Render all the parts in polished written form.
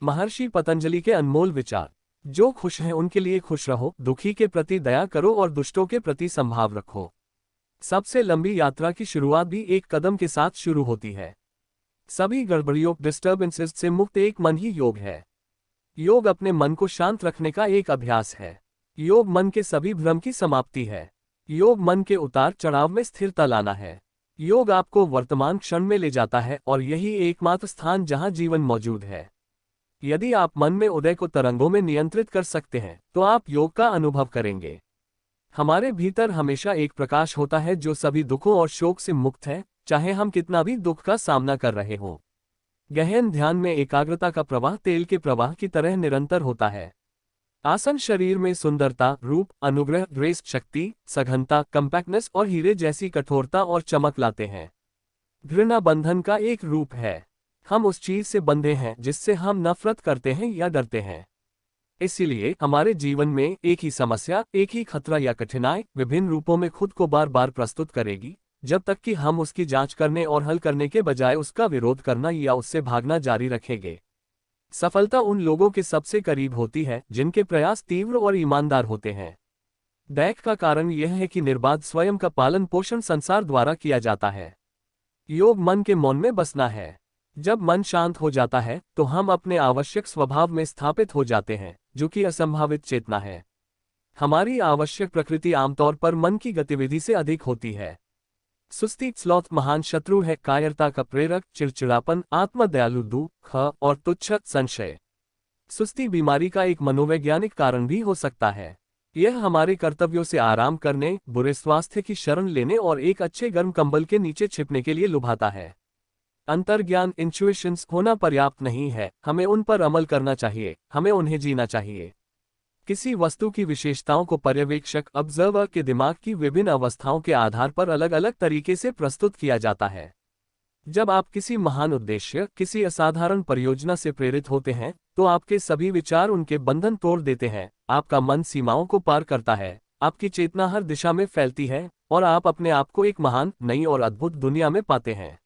महर्षि पतंजलि के अनमोल विचार। जो खुश हैं उनके लिए खुश रहो, दुखी के प्रति दया करो और दुष्टों के प्रति संभाव रखो। सबसे लंबी यात्रा की शुरुआत भी एक कदम के साथ शुरू होती है। सभी गड़बड़ियों डिस्टर्बेंसेस से मुक्त एक मन ही योग है। योग अपने मन को शांत रखने का एक अभ्यास है। योग मन के सभी भ्रम की समाप्ति है। योग मन के उतार चढ़ाव में स्थिरता लाना है। योग आपको वर्तमान क्षण में ले जाता है और यही एकमात्र स्थान जहां जीवन मौजूद है। यदि आप मन में उदय को तरंगों में नियंत्रित कर सकते हैं तो आप योग का अनुभव करेंगे। हमारे भीतर हमेशा एक प्रकाश होता है जो सभी दुखों और शोक से मुक्त है, चाहे हम कितना भी दुख का सामना कर रहे हों। गहन ध्यान में एकाग्रता का प्रवाह तेल के प्रवाह की तरह निरंतर होता है। आसन शरीर में सुंदरता, रूप, अनुग्रह, ग्रेस, शक्ति, सघनता, कंपैक्टनेस और हीरे जैसी कठोरता और चमक लाते हैं। घृणा बंधन का एक रूप है। हम उस चीज से बंधे हैं जिससे हम नफरत करते हैं या डरते हैं। इसीलिए हमारे जीवन में एक ही समस्या, एक ही खतरा या कठिनाई विभिन्न रूपों में खुद को बार बार प्रस्तुत करेगी, जब तक कि हम उसकी जांच करने और हल करने के बजाय उसका विरोध करना या उससे भागना जारी रखेंगे। सफलता उन लोगों के सबसे करीब होती है जिनके प्रयास तीव्र और ईमानदार होते हैं। दैख का कारण यह है कि निर्बाध स्वयं का पालन पोषण संसार द्वारा किया जाता है। योग मन के मौन में बसना है। जब मन शांत हो जाता है तो हम अपने आवश्यक स्वभाव में स्थापित हो जाते हैं, जो कि असंभावित चेतना है। हमारी आवश्यक प्रकृति आमतौर पर मन की गतिविधि से अधिक होती है। सुस्ती स्लॉथ महान शत्रु है, कायरता का प्रेरक, चिड़चिड़ापन, आत्मदयालु दुख और तुच्छ संशय। सुस्ती बीमारी का एक मनोवैज्ञानिक कारण भी हो सकता है। यह हमारे कर्तव्यों से आराम करने, बुरे स्वास्थ्य की शरण लेने और एक अच्छे गर्म कंबल के नीचे छिपने के लिए लुभाता है। अंतर्ज्ञान इंट्यूशंस होना पर्याप्त नहीं है, हमें उन पर अमल करना चाहिए, हमें उन्हें जीना चाहिए। किसी वस्तु की विशेषताओं को पर्यवेक्षक ऑब्जर्वर के दिमाग की विभिन्न अवस्थाओं के आधार पर अलग अलग तरीके से प्रस्तुत किया जाता है। जब आप किसी महान उद्देश्य, किसी असाधारण परियोजना से प्रेरित होते हैं तो आपके सभी विचार उनके बंधन तोड़ देते हैं। आपका मन सीमाओं को पार करता है, आपकी चेतना हर दिशा में फैलती है और आप अपने आप को एक महान, नई और अद्भुत दुनिया में पाते हैं।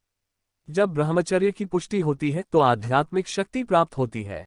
जब ब्रह्मचर्य की पुष्टि होती है तो आध्यात्मिक शक्ति प्राप्त होती है।